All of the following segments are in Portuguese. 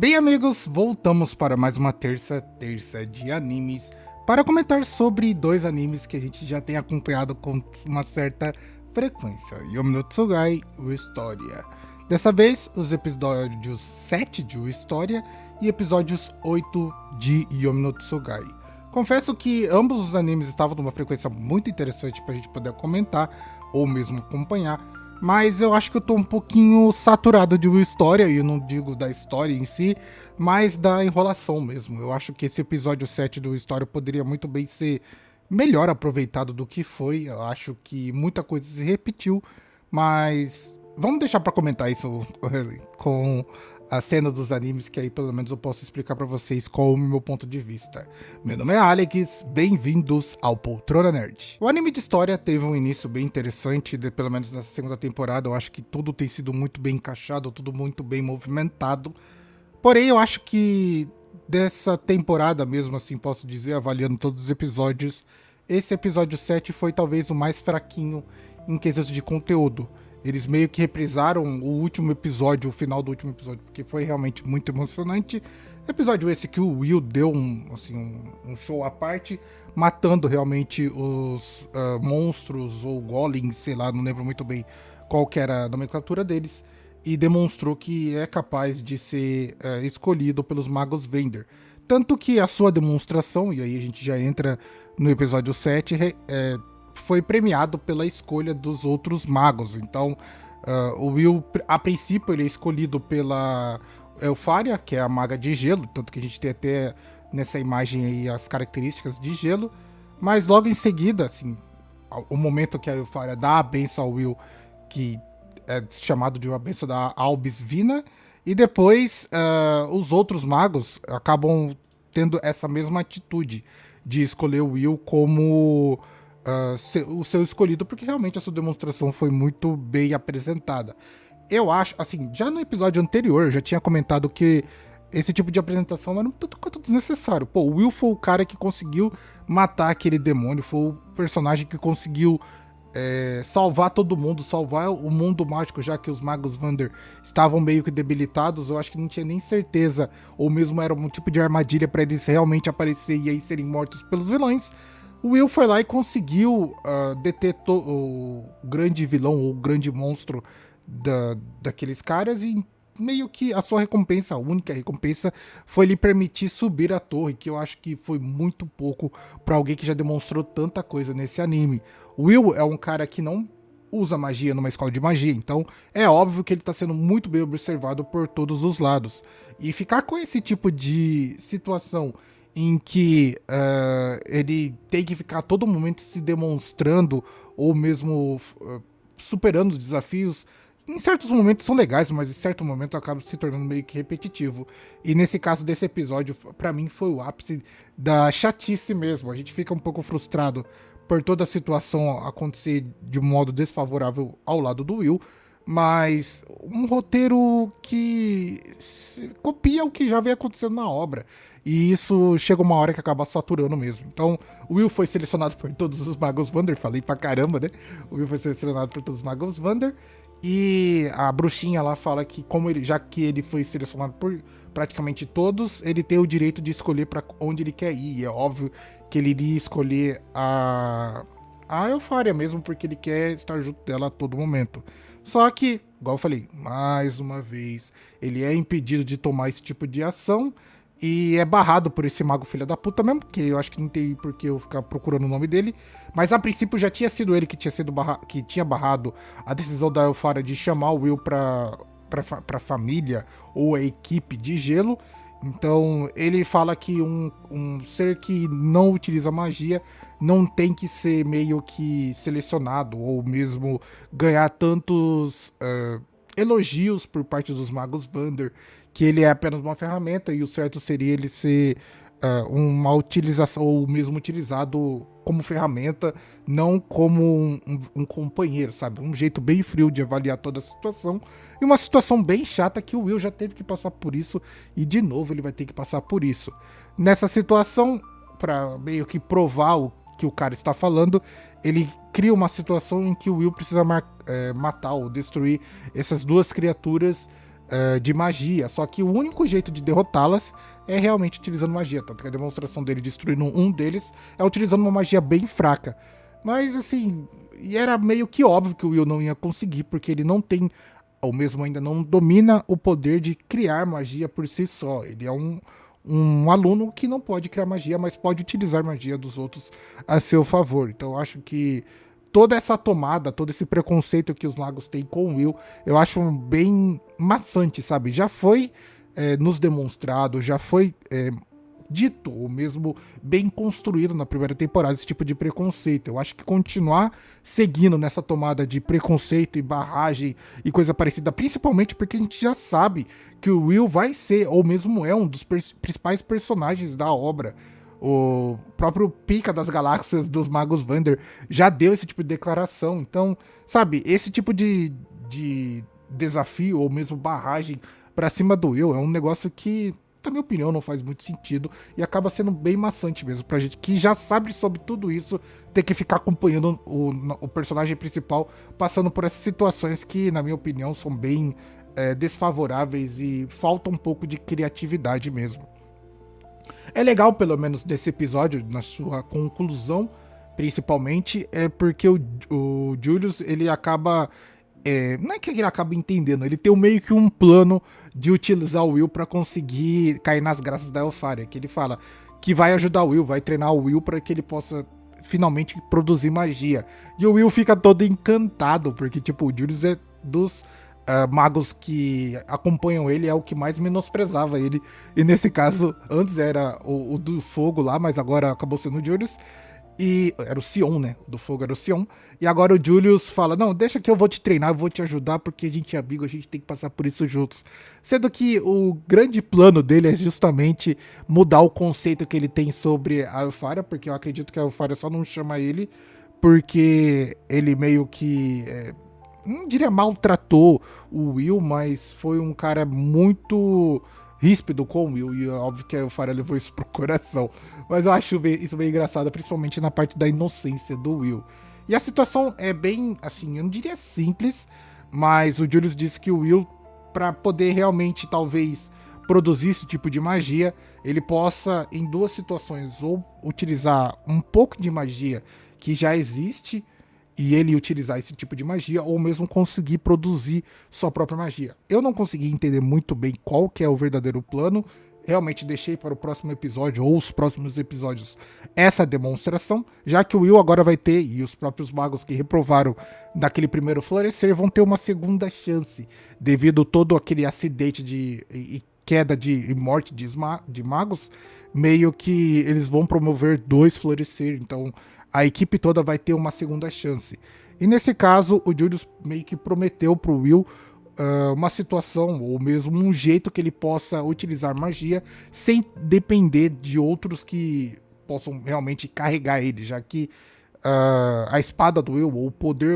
Bem, amigos, voltamos para mais uma terça de animes para comentar sobre dois animes que a gente já tem acompanhado com uma certa frequência: Yomi no Tsugai e o História. Dessa vez, os episódios 7 de O História e episódios 8 de Yomi no Tsugai. Confesso que ambos os animes estavam numa frequência muito interessante para a gente poder comentar ou mesmo acompanhar, mas eu acho que eu tô um pouquinho saturado de uma história, e eu não digo da história em si, mas da enrolação mesmo. Eu acho que esse episódio 7 do História poderia muito bem ser melhor aproveitado do que foi. Eu acho que muita coisa se repetiu, mas vamos deixar pra comentar isso com a cena dos animes, que aí pelo menos eu posso explicar pra vocês qual é o meu ponto de vista. Meu nome é Alex, bem-vindos ao Poltrona Nerd. O anime de história teve um início bem interessante, pelo menos nessa segunda temporada. Eu acho que tudo tem sido muito bem encaixado, tudo muito bem movimentado. Porém, eu acho que dessa temporada mesmo, assim, posso dizer, avaliando todos os episódios, esse episódio 7 foi talvez o mais fraquinho em quesito de conteúdo. Eles meio que reprisaram o último episódio, o final do último episódio, porque foi realmente muito emocionante. Episódio esse que o Will deu um show à parte, matando realmente os monstros ou golems, sei lá, não lembro muito bem qual que era a nomenclatura deles, e demonstrou que é capaz de ser escolhido pelos magos Vender. Tanto que a sua demonstração, e aí a gente já entra no episódio 7, foi premiado pela escolha dos outros magos. Então, o Will, a princípio, ele é escolhido pela Elfaria, que é a maga de gelo, tanto que a gente tem até nessa imagem aí as características de gelo. Mas logo em seguida, assim, o momento que a Elfaria dá a benção ao Will, que é chamado de uma benção da Albis Vina, e depois os outros magos acabam tendo essa mesma atitude de escolher o Will como o seu escolhido, porque realmente a sua demonstração foi muito bem apresentada. Eu acho, assim, já no episódio anterior eu já tinha comentado que esse tipo de apresentação era um tanto quanto desnecessário. Pô, o Will foi o cara que conseguiu matar aquele demônio, foi o personagem que conseguiu salvar todo mundo, salvar o mundo mágico, já que os magos Vander estavam meio que debilitados. Eu acho que não tinha nem certeza, ou mesmo era um tipo de armadilha para eles realmente aparecer e aí serem mortos pelos vilões. O Will foi lá e conseguiu deter o grande vilão, ou o grande monstro daqueles caras, e meio que a sua recompensa, a única recompensa, foi lhe permitir subir a torre, que eu acho que foi muito pouco para alguém que já demonstrou tanta coisa nesse anime. O Will é um cara que não usa magia numa escola de magia, então é óbvio que ele tá sendo muito bem observado por todos os lados. E ficar com esse tipo de situação em que ele tem que ficar a todo momento se demonstrando ou mesmo superando desafios, em certos momentos são legais, mas em certo momento acaba se tornando meio que repetitivo. E nesse caso desse episódio, pra mim foi o ápice da chatice mesmo. A gente fica um pouco frustrado por toda a situação acontecer de um modo desfavorável ao lado do Will, mas um roteiro que copia o que já vem acontecendo na obra. E isso chega uma hora que acaba saturando mesmo. Então, o Will foi selecionado por todos os magos Vander. Falei pra caramba, né? O Will foi selecionado por todos os magos Vander. E a bruxinha lá fala que, como ele, já que ele foi selecionado por praticamente todos, ele tem o direito de escolher para onde ele quer ir. E é óbvio que ele iria escolher a Euphoria mesmo, porque ele quer estar junto dela a todo momento. Só que, igual eu falei, mais uma vez, ele é impedido de tomar esse tipo de ação e é barrado por esse mago filho da puta mesmo, porque eu acho que não tem por que eu ficar procurando o nome dele. Mas a princípio já tinha sido ele que que tinha barrado a decisão da Elfara de chamar o Will pra família ou a equipe de gelo. Então ele fala que um ser que não utiliza magia não tem que ser meio que selecionado ou mesmo ganhar tantos elogios por parte dos magos Vander, que ele é apenas uma ferramenta e o certo seria ele ser uma utilização, ou mesmo utilizado como ferramenta, não como um companheiro, sabe? Um jeito bem frio de avaliar toda a situação. E uma situação bem chata que o Will já teve que passar por isso, e de novo ele vai ter que passar por isso. Nessa situação, para meio que provar o que o cara está falando, ele cria uma situação em que o Will precisa matar ou destruir essas duas criaturas de magia, só que o único jeito de derrotá-las é realmente utilizando magia, tanto que a demonstração dele destruindo um deles é utilizando uma magia bem fraca. Mas assim, e era meio que óbvio que o Will não ia conseguir, porque ele não tem, ou mesmo ainda não domina o poder de criar magia por si só. Ele é um aluno que não pode criar magia, mas pode utilizar magia dos outros a seu favor. Então eu acho que toda essa tomada, todo esse preconceito que os magos têm com o Will, eu acho bem maçante, sabe? Já foi nos demonstrado, já foi dito, ou mesmo bem construído na primeira temporada, esse tipo de preconceito. Eu acho que continuar seguindo nessa tomada de preconceito e barragem e coisa parecida, principalmente porque a gente já sabe que o Will vai ser, ou mesmo é, um dos principais personagens da obra. O próprio Pica das Galáxias dos Magos Vander já deu esse tipo de declaração. Então, sabe, esse tipo de desafio ou mesmo barragem pra cima do Will é um negócio que, na minha opinião, não faz muito sentido e acaba sendo bem maçante mesmo pra gente que já sabe sobre tudo isso, ter que ficar acompanhando o personagem principal passando por essas situações que, na minha opinião, são bem desfavoráveis e falta um pouco de criatividade mesmo. É legal, pelo menos nesse episódio, na sua conclusão, principalmente, é porque o Julius, ele acaba. Não é que ele acaba entendendo, ele tem meio que um plano de utilizar o Will pra conseguir cair nas graças da Elfaria, que ele fala que vai ajudar o Will, vai treinar o Will pra que ele possa finalmente produzir magia. E o Will fica todo encantado, porque, tipo, o Julius é dos magos que acompanham ele, é o que mais menosprezava ele. E nesse caso, antes era o do fogo lá, mas agora acabou sendo o Julius. E era o Sion, né? Do fogo era o Sion. E agora o Julius fala: não, deixa que eu vou te treinar, eu vou te ajudar, porque a gente é amigo, a gente tem que passar por isso juntos. Sendo que o grande plano dele é justamente mudar o conceito que ele tem sobre a Elfaria, porque eu acredito que a Elfaria só não chama ele porque ele meio que não diria maltratou o Will, mas foi um cara muito ríspido com o Will, e é óbvio que o Farah levou isso pro coração. Mas eu acho isso bem engraçado, principalmente na parte da inocência do Will. E a situação é bem, assim, eu não diria simples, mas o Julius disse que o Will, para poder realmente, talvez, produzir esse tipo de magia, ele possa, em duas situações, ou utilizar um pouco de magia que já existe, e ele utilizar esse tipo de magia, ou mesmo conseguir produzir sua própria magia. Eu não consegui entender muito bem qual que é o verdadeiro plano, realmente deixei para o próximo episódio, ou os próximos episódios, essa demonstração, já que o Will agora vai ter, e os próprios magos que reprovaram daquele primeiro florescer vão ter uma segunda chance, devido todo aquele acidente e queda e morte de magos, meio que eles vão promover 2 florescer, então a equipe toda vai ter uma segunda chance. E nesse caso, o Julius meio que prometeu pro Will uma situação, ou mesmo um jeito que ele possa utilizar magia sem depender de outros que possam realmente carregar ele, já que a espada do Will, ou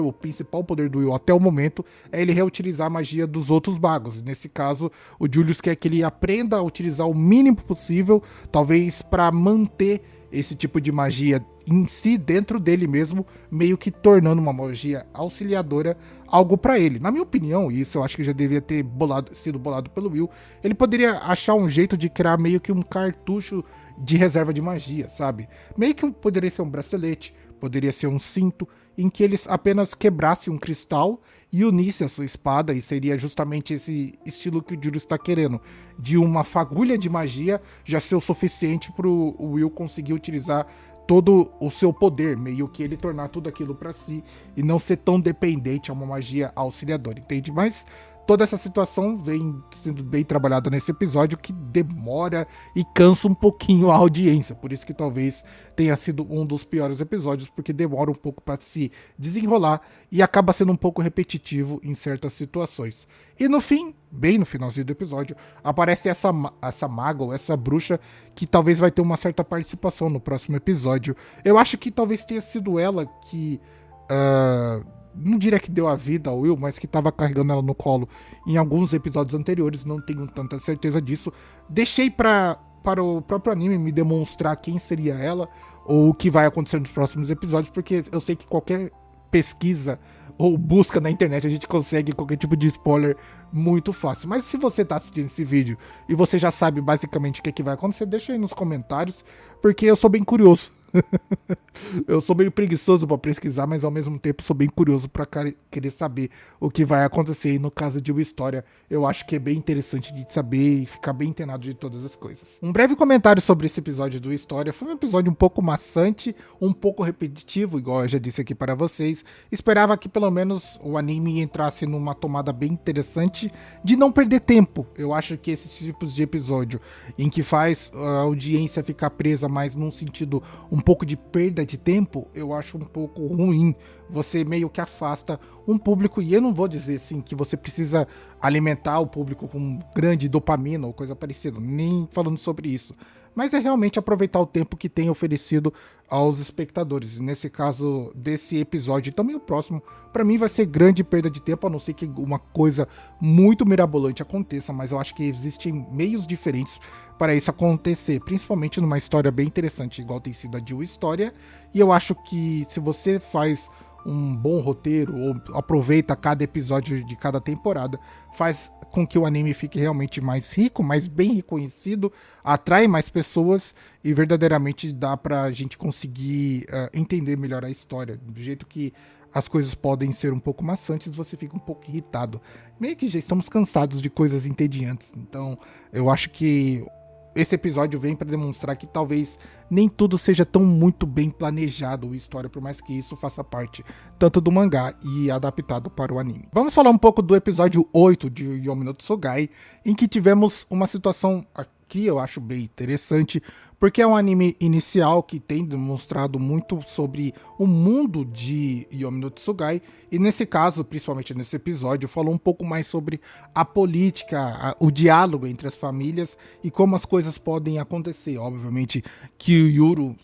o principal poder do Will até o momento, é ele reutilizar a magia dos outros magos. Nesse caso, o Julius quer que ele aprenda a utilizar o mínimo possível, talvez para manter esse tipo de magia em si, dentro dele mesmo, meio que tornando uma magia auxiliadora algo para ele. Na minha opinião, isso eu acho que já devia ter sido bolado pelo Will, ele poderia achar um jeito de criar meio que um cartucho de reserva de magia, sabe? Meio que poderia ser um bracelete, poderia ser um cinto, em que eles apenas quebrassem um cristal e unissem a sua espada, e seria justamente esse estilo que o Julius está querendo, de uma fagulha de magia já ser o suficiente para o Will conseguir utilizar todo o seu poder, meio que ele tornar tudo aquilo para si e não ser tão dependente a uma magia auxiliadora, entende? Mas toda essa situação vem sendo bem trabalhada nesse episódio, que demora e cansa um pouquinho a audiência, por isso que talvez tenha sido um dos piores episódios, porque demora um pouco para se desenrolar e acaba sendo um pouco repetitivo em certas situações. E no fim, bem no finalzinho do episódio, aparece essa maga ou essa bruxa que talvez vai ter uma certa participação no próximo episódio. Eu acho que talvez tenha sido ela que não diria que deu a vida ao Will, mas que estava carregando ela no colo em alguns episódios anteriores, não tenho tanta certeza disso. Deixei para o próprio anime me demonstrar quem seria ela, ou o que vai acontecer nos próximos episódios, porque eu sei que qualquer pesquisa ou busca na internet, a gente consegue qualquer tipo de spoiler muito fácil. Mas se você tá assistindo esse vídeo e você já sabe basicamente o que vai acontecer, deixa aí nos comentários, porque eu sou bem curioso. Eu sou meio preguiçoso pra pesquisar, mas ao mesmo tempo sou bem curioso pra querer saber o que vai acontecer. E no caso de uma história, eu acho que é bem interessante de saber e ficar bem antenado de todas as coisas. Um breve comentário sobre esse episódio do História. Foi um episódio um pouco maçante, um pouco repetitivo, igual eu já disse aqui para vocês. Esperava que pelo menos o anime entrasse numa tomada bem interessante de não perder tempo. Eu acho que esses tipos de episódio em que faz a audiência ficar presa, mas num sentido um pouco de perda de tempo, eu acho um pouco ruim. Você meio que afasta um público, e eu não vou dizer assim que você precisa alimentar o público com grande dopamina ou coisa parecida, nem falando sobre isso. Mas é realmente aproveitar o tempo que tem oferecido aos espectadores. Nesse caso desse episódio e também o próximo, para mim vai ser grande perda de tempo, a não ser que uma coisa muito mirabolante aconteça, mas eu acho que existem meios diferentes para isso acontecer, principalmente numa história bem interessante, igual tem sido a de uma história. E eu acho que se você faz um bom roteiro ou aproveita cada episódio de cada temporada, faz com que o anime fique realmente mais rico, mais bem reconhecido, atrai mais pessoas e verdadeiramente dá pra gente conseguir entender melhor a história. Do jeito que as coisas podem ser um pouco maçantes, você fica um pouco irritado. Meio que já estamos cansados de coisas entediantes. Então, eu acho que esse episódio vem para demonstrar que talvez nem tudo seja tão muito bem planejado a história, por mais que isso faça parte tanto do mangá e adaptado para o anime. Vamos falar um pouco do episódio 8 de Yomi no Tsugai, em que tivemos uma situação aqui eu acho bem interessante, porque é um anime inicial que tem demonstrado muito sobre o mundo de Yomi no Tsugai, e nesse caso, principalmente nesse episódio, falou um pouco mais sobre a política, o diálogo entre as famílias e como as coisas podem acontecer. Obviamente que o Yuru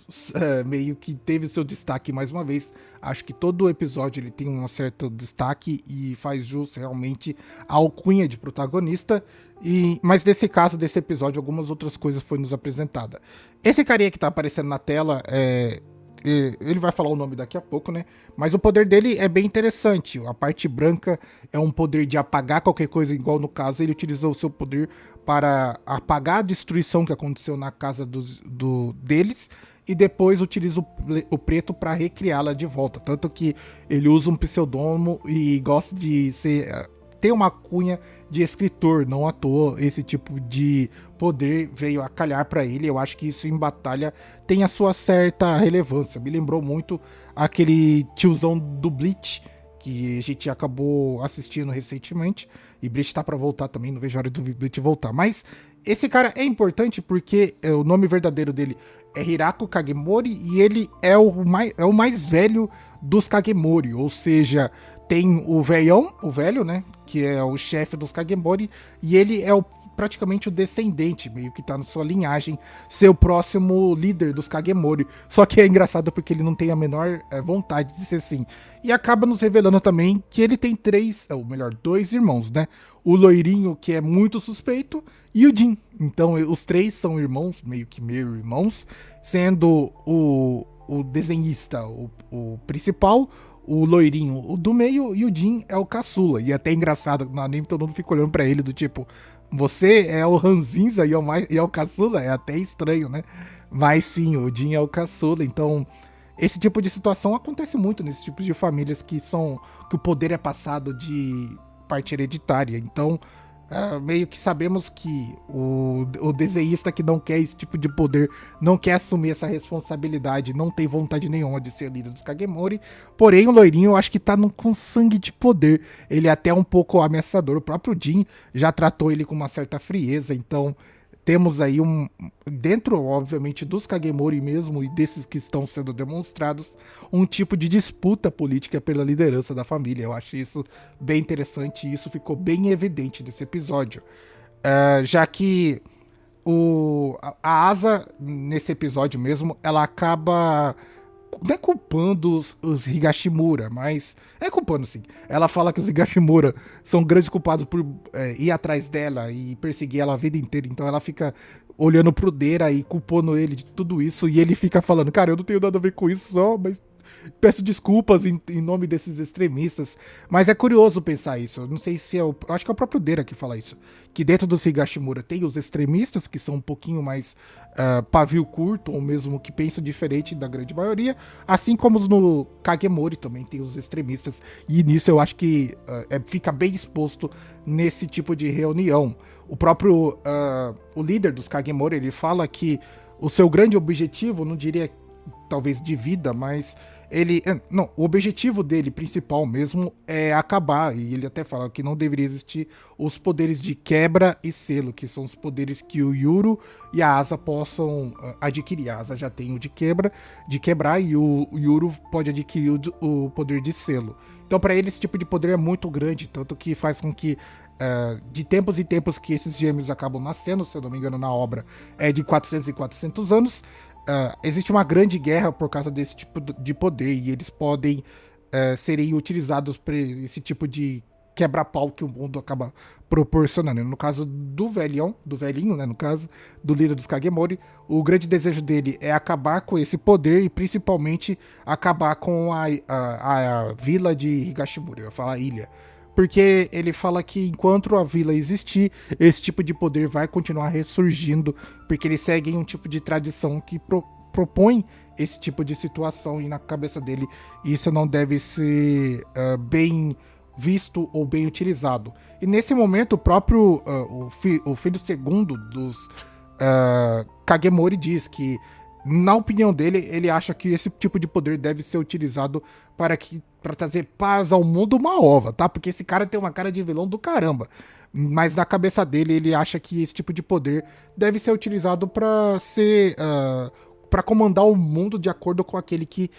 meio que teve seu destaque mais uma vez. Acho que todo episódio ele tem um certo destaque e faz jus realmente à alcunha de protagonista. Mas nesse caso, desse episódio, algumas outras coisas foram nos apresentadas. Esse carinha que tá aparecendo na tela, ele vai falar o nome daqui a pouco, né? Mas o poder dele é bem interessante. A parte branca é um poder de apagar qualquer coisa, igual no caso, ele utilizou o seu poder para apagar a destruição que aconteceu na casa deles, e depois utiliza o preto para recriá-la de volta. Tanto que ele usa um pseudônimo e gosta de ter uma cunha de escritor, não à toa esse tipo de poder veio a calhar para ele. Eu acho que isso em batalha tem a sua certa relevância. Me lembrou muito aquele tiozão do Bleach, que a gente acabou assistindo recentemente, e Bleach tá para voltar também, não vejo a hora do Bleach voltar. Mas esse cara é importante porque o nome verdadeiro dele é Hirako Kagemori, e ele é o mais velho dos Kagemori, ou seja, tem o velho, né, que é o chefe dos Kagemori, e ele é praticamente o descendente, meio que tá na sua linhagem, ser o próximo líder dos Kagemori. Só que é engraçado porque ele não tem a menor vontade de ser assim. E acaba nos revelando também que ele tem dois irmãos, né? O loirinho, que é muito suspeito, e o Jin. Então os três são irmãos, meio que meio irmãos, sendo o desenhista o principal, o loirinho o do meio, e o Jin é o caçula. E até engraçado, no anime todo mundo fica olhando pra ele do tipo, você é o ranzinza e é o caçula? É até estranho, né? Mas sim, o Jin é o caçula. Então, esse tipo de situação acontece muito nesses tipos de famílias que o poder é passado de parte hereditária. Então, meio que sabemos que o desenhista que não quer esse tipo de poder, não quer assumir essa responsabilidade, não tem vontade nenhuma de ser líder dos Kagemori. Porém, o loirinho eu acho que tá com sangue de poder. Ele é até um pouco ameaçador. O próprio Jin já tratou ele com uma certa frieza. Então, temos aí dentro, obviamente, dos Kagemori mesmo e desses que estão sendo demonstrados, um tipo de disputa política pela liderança da família. Eu acho isso bem interessante e isso ficou bem evidente nesse episódio. Já que a Asa, nesse episódio mesmo, ela acaba não é culpando os Higashimura, mas é culpando sim. Ela fala que os Higashimura são grandes culpados por ir atrás dela e perseguir ela a vida inteira. Então ela fica olhando pro Deira e culpando ele de tudo isso. E ele fica falando, cara, eu não tenho nada a ver com isso, só, mas Peço desculpas em nome desses extremistas, mas é curioso pensar isso. Eu não sei se eu acho que é o próprio Dera que fala isso. Que dentro do Higashimura tem os extremistas, que são um pouquinho mais pavio curto, ou mesmo que pensam diferente da grande maioria, assim como no Kagemori também tem os extremistas, e nisso eu acho que fica bem exposto nesse tipo de reunião. O próprio o líder dos Kagemori, ele fala que o seu grande objetivo, não diria talvez de vida, mas ele. Não, o objetivo dele principal mesmo é acabar, e ele até fala que não deveria existir os poderes de quebra e selo, que são os poderes que o Yuru e a Asa possam adquirir. A Asa já tem o de quebrar, e o Yuru pode adquirir o poder de selo. Então, para ele, esse tipo de poder é muito grande, tanto que faz com que de tempos em tempos que esses gêmeos acabam nascendo, se eu não me engano, na obra é de 400 em 400 anos, existe uma grande guerra por causa desse tipo de poder, e eles podem serem utilizados para esse tipo de quebra-pau que o mundo acaba proporcionando. No caso do velhinho, né, no caso, do líder dos Kagemori, o grande desejo dele é acabar com esse poder e principalmente acabar com a vila de Higashimura, eu ia falar ilha. Porque ele fala que enquanto a vila existir, esse tipo de poder vai continuar ressurgindo, porque eles seguem um tipo de tradição que propõe esse tipo de situação, e na cabeça dele isso não deve ser bem visto ou bem utilizado. E nesse momento, o próprio o filho segundo dos Kagemori diz que, na opinião dele, ele acha que esse tipo de poder deve ser utilizado para trazer paz ao mundo, uma ova, tá? Porque esse cara tem uma cara de vilão do caramba. Mas na cabeça dele, ele acha que esse tipo de poder deve ser utilizado para ser para comandar o mundo de acordo com aquele que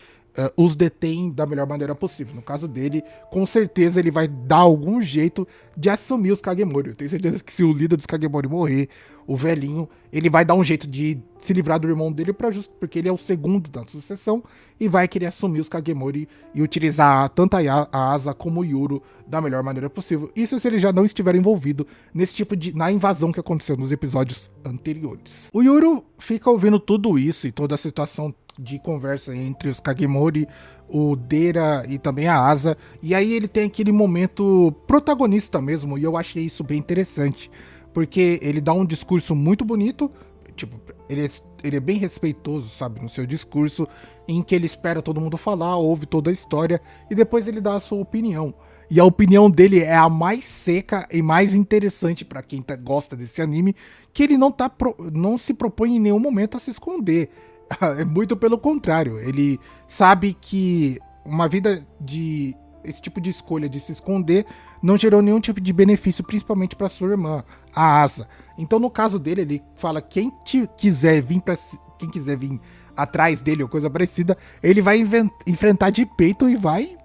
os detém da melhor maneira possível. No caso dele, com certeza ele vai dar algum jeito de assumir os Kagemori. Eu tenho certeza que se o líder dos Kagemori morrer, o velhinho, ele vai dar um jeito de se livrar do irmão dele, porque ele é o segundo da sucessão, e vai querer assumir os Kagemori e utilizar tanto a Asa como o Yuru da melhor maneira possível. Isso se ele já não estiver envolvido nesse tipo na invasão que aconteceu nos episódios anteriores. O Yuru fica ouvindo tudo isso e toda a situação de conversa entre os Kagemori, o Dera e também a Asa, e aí ele tem aquele momento protagonista mesmo, e eu achei isso bem interessante, porque ele dá um discurso muito bonito, tipo, ele é bem respeitoso, sabe, no seu discurso, em que ele espera todo mundo falar, ouve toda a história, e depois ele dá a sua opinião. E a opinião dele é a mais seca e mais interessante para quem gosta desse anime, que ele não se propõe em nenhum momento a se esconder. É muito pelo contrário. Ele sabe que uma vida de esse tipo de escolha de se esconder não gerou nenhum tipo de benefício, principalmente para sua irmã, a Asa. Então, no caso dele, ele fala que quem quiser vir atrás dele ou coisa parecida, ele vai enfrentar de peito e vai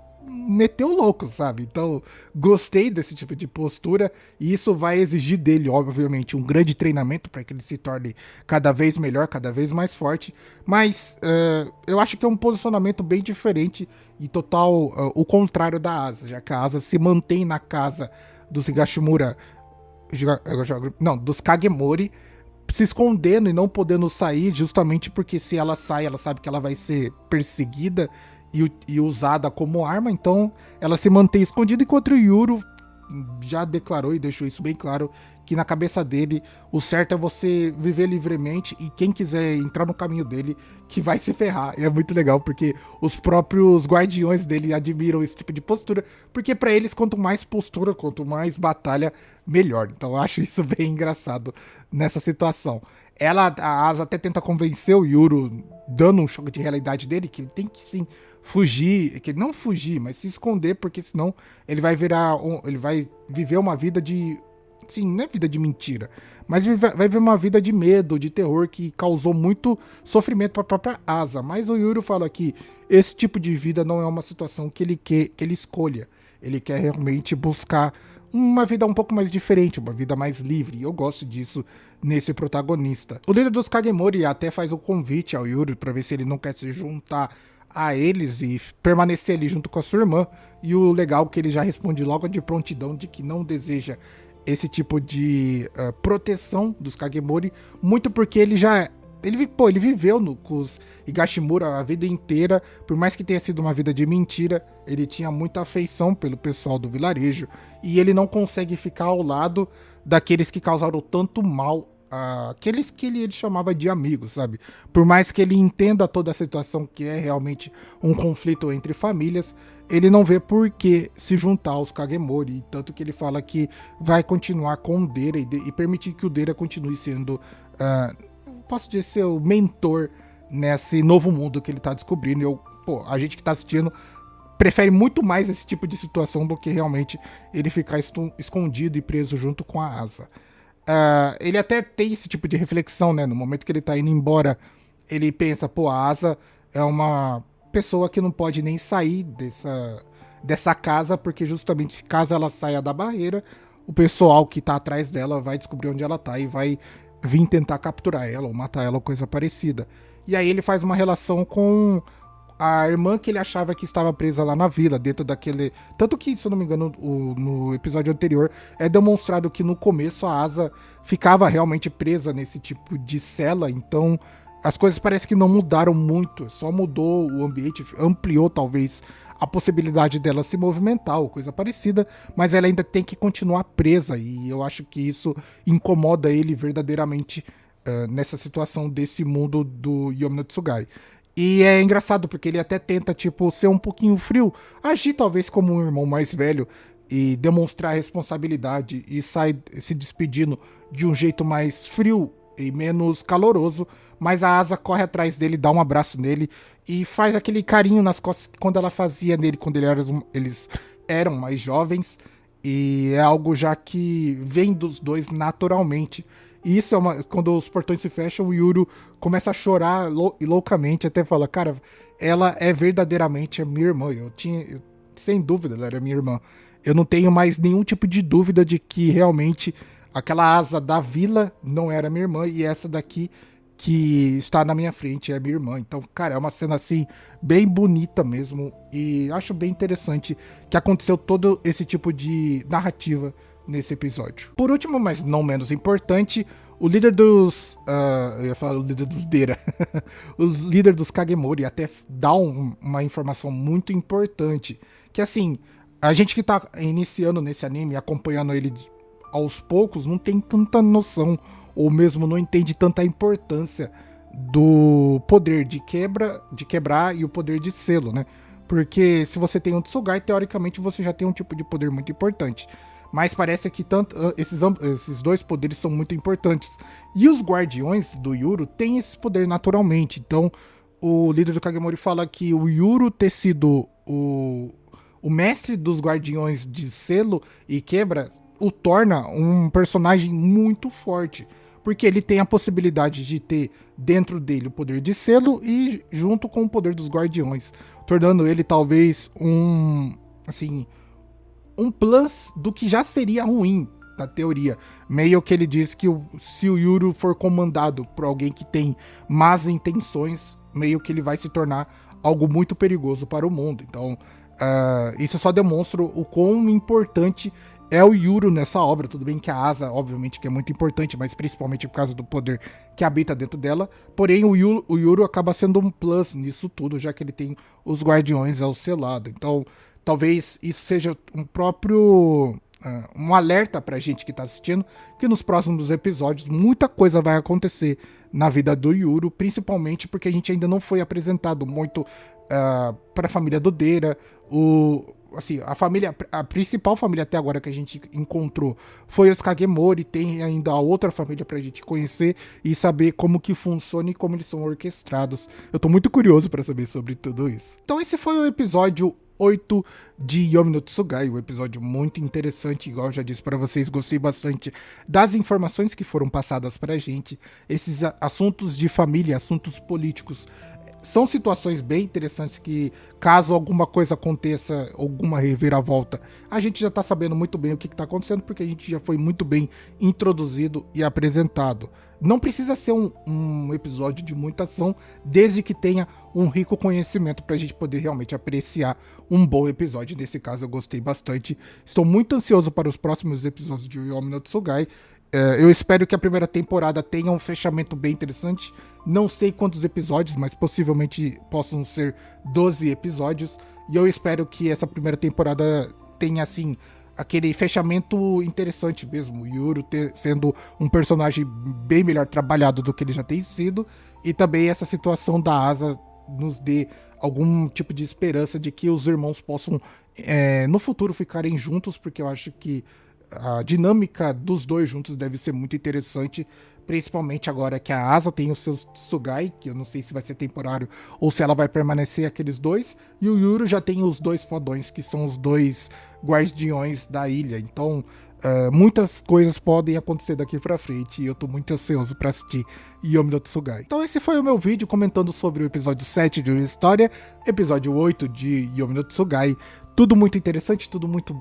meter o louco, sabe? Então, gostei desse tipo de postura, e isso vai exigir dele, obviamente, um grande treinamento para que ele se torne cada vez melhor, cada vez mais forte, mas eu acho que é um posicionamento bem diferente e total o contrário da Asa, já que a Asa se mantém na casa dos Higashimura, não, dos Kagemori, se escondendo e não podendo sair, justamente porque se ela sai, ela sabe que ela vai ser perseguida e usada como arma, então ela se mantém escondida, enquanto o Yuru já declarou e deixou isso bem claro, que na cabeça dele o certo é você viver livremente, e quem quiser entrar no caminho dele que vai se ferrar. E é muito legal porque os próprios guardiões dele admiram esse tipo de postura, porque para eles quanto mais postura, quanto mais batalha, melhor. Então eu acho isso bem engraçado nessa situação. A Asa até tenta convencer o Yuru, dando um choque de realidade dele, que ele tem que sim fugir, que não fugir, mas se esconder, porque senão ele vai ele vai viver uma vida de, sim, não é vida de mentira, mas vai viver uma vida de medo, de terror, que causou muito sofrimento para a própria Asa. Mas o Yuru fala que esse tipo de vida não é uma situação que ele quer, que ele escolha. Ele quer realmente buscar uma vida um pouco mais diferente, uma vida mais livre, e eu gosto disso nesse protagonista. O líder dos Kagemori até faz o convite ao Yuru para ver se ele não quer se juntar a eles e permanecer ali junto com a sua irmã, e o legal é que ele já responde logo de prontidão de que não deseja esse tipo de proteção dos Kagemori, muito porque ele ele viveu com os Higashimura a vida inteira, por mais que tenha sido uma vida de mentira, ele tinha muita afeição pelo pessoal do vilarejo, e ele não consegue ficar ao lado daqueles que causaram tanto mal, aqueles que ele chamava de amigos, sabe? Por mais que ele entenda toda a situação que é realmente um conflito entre famílias, ele não vê por que se juntar aos Kagemori, tanto que ele fala que vai continuar com o Deira e permitir que o Deira continue sendo, posso dizer, seu mentor nesse novo mundo que ele tá descobrindo. A gente que tá assistindo prefere muito mais esse tipo de situação do que realmente ele ficar escondido e preso junto com a Asa. Ele até tem esse tipo de reflexão, né? No momento que ele tá indo embora, ele pensa, a Asa é uma pessoa que não pode nem sair dessa casa, porque justamente caso ela saia da barreira, o pessoal que tá atrás dela vai descobrir onde ela tá e vai vir tentar capturar ela ou matar ela ou coisa parecida. E aí ele faz uma relação com a irmã que ele achava que estava presa lá na vila, dentro daquele... Tanto que, se eu não me engano, no episódio anterior, é demonstrado que no começo a Asa ficava realmente presa nesse tipo de cela, então as coisas parecem que não mudaram muito, só mudou o ambiente, ampliou talvez a possibilidade dela se movimentar ou coisa parecida, mas ela ainda tem que continuar presa, e eu acho que isso incomoda ele verdadeiramente nessa situação desse mundo do Yomi no Tsugai. E é engraçado porque ele até tenta, ser um pouquinho frio, agir talvez como um irmão mais velho e demonstrar responsabilidade e sai se despedindo de um jeito mais frio e menos caloroso, mas a Asa corre atrás dele, dá um abraço nele e faz aquele carinho nas costas quando ela fazia nele quando eles eram mais jovens, e é algo já que vem dos dois naturalmente. E isso quando os portões se fecham, o Yuru começa a chorar loucamente, até fala, cara, ela é verdadeiramente a minha irmã. Sem dúvida, ela era minha irmã. Eu não tenho mais nenhum tipo de dúvida de que realmente aquela Asa da vila não era minha irmã, e essa daqui que está na minha frente é minha irmã. Então, cara, é uma cena assim bem bonita mesmo, e acho bem interessante que aconteceu todo esse tipo de narrativa nesse episódio. Por último, mas não menos importante, o líder dos... eu ia falar o líder dos Deira. O líder dos Kagemori até dá uma informação muito importante, que assim, a gente que tá iniciando nesse anime, acompanhando ele aos poucos, não tem tanta noção, ou mesmo não entende tanta importância do poder de quebrar e o poder de selo, né? Porque se você tem um Tsugai, teoricamente você já tem um tipo de poder muito importante. Mas parece que esses dois poderes são muito importantes. E os guardiões do Yuru têm esse poder naturalmente. Então, o líder do Kagemori fala que o Yuru ter sido o mestre dos guardiões de selo e quebra o torna um personagem muito forte. Porque ele tem a possibilidade de ter dentro dele o poder de selo e junto com o poder dos guardiões. Tornando ele talvez um plus do que já seria ruim, na teoria. Meio que ele diz que se o Yuru for comandado por alguém que tem más intenções, meio que ele vai se tornar algo muito perigoso para o mundo. Então, isso só demonstra o quão importante é o Yuru nessa obra. Tudo bem que a Asa, obviamente, que é muito importante, mas principalmente por causa do poder que habita dentro dela. Porém, o Yuru acaba sendo um plus nisso tudo, já que ele tem os guardiões ao seu lado. Então, talvez isso seja um alerta pra gente que tá assistindo, que nos próximos episódios muita coisa vai acontecer na vida do Yuru, principalmente porque a gente ainda não foi apresentado muito pra família do Deira. A principal família até agora que a gente encontrou foi os Kagemori. Tem ainda a outra família pra gente conhecer e saber como que funciona e como eles são orquestrados. Eu tô muito curioso pra saber sobre tudo isso. Então esse foi o episódio 8 de Yomi no Tsugai, um episódio muito interessante, igual eu já disse para vocês, gostei bastante das informações que foram passadas pra gente. Esses assuntos de família, assuntos políticos, são situações bem interessantes que, caso alguma coisa aconteça, alguma reviravolta, a gente já tá sabendo muito bem o que tá acontecendo, porque a gente já foi muito bem introduzido e apresentado. Não precisa ser um episódio de muita ação, desde que tenha um rico conhecimento pra gente poder realmente apreciar um bom episódio. Nesse caso eu gostei bastante. Estou muito ansioso para os próximos episódios de Yomi no Tsugai. Eu espero que a primeira temporada tenha um fechamento bem interessante. Não sei quantos episódios, mas possivelmente possam ser 12 episódios. E eu espero que essa primeira temporada tenha, assim, aquele fechamento interessante mesmo. O Yuru sendo um personagem bem melhor trabalhado do que ele já tem sido. E também essa situação da Asa nos dê algum tipo de esperança de que os irmãos possam, no futuro, ficarem juntos, porque eu acho que a dinâmica dos dois juntos deve ser muito interessante, principalmente agora que a Asa tem os seus Tsugai, que eu não sei se vai ser temporário ou se ela vai permanecer aqueles dois, e o Yuru já tem os dois fodões, que são os dois guardiões da ilha. Então, muitas coisas podem acontecer daqui pra frente e eu tô muito ansioso pra assistir Yomi no Tsugai. Então esse foi o meu vídeo comentando sobre o episódio 7 de Uma História, episódio 8 de Yomi no Tsugai. Tudo muito interessante, tudo muito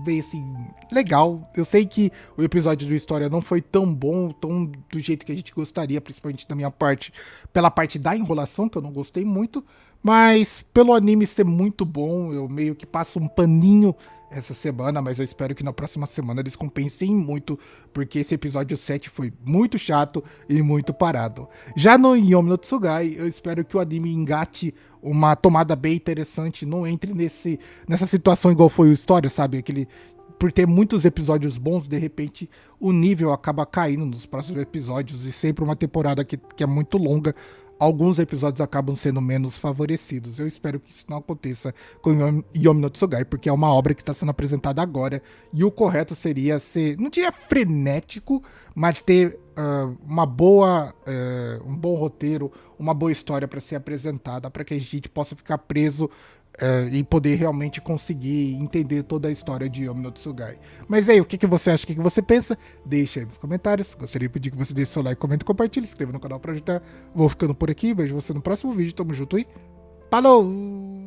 bem assim, legal. Eu sei que o episódio de História não foi tão bom, tão do jeito que a gente gostaria, principalmente da minha parte, pela parte da enrolação, que eu não gostei muito, mas pelo anime ser muito bom, eu meio que passo um paninho essa semana, mas eu espero que na próxima semana eles compensem muito, porque esse episódio 7 foi muito chato e muito parado. Já no Yomi no Tsugai, eu espero que o anime engate uma tomada bem interessante, não entre nessa situação igual foi o História, sabe? Aquele, por ter muitos episódios bons, de repente o nível acaba caindo nos próximos episódios, e sempre uma temporada que é muito longa, alguns episódios acabam sendo menos favorecidos. Eu espero que isso não aconteça com Yomi no Tsugai, porque é uma obra que está sendo apresentada agora, e o correto seria ser, não diria frenético, mas ter um bom roteiro, uma boa história para ser apresentada, para que a gente possa ficar preso e poder realmente conseguir entender toda a história de Yomi no Tsugai. Mas aí, o que você acha, o que você pensa? Deixa aí nos comentários. Gostaria de pedir que você deixe seu like, comente, compartilhe, se inscreva no canal para ajudar. Vou ficando por aqui, vejo você no próximo vídeo. Tamo junto e falou!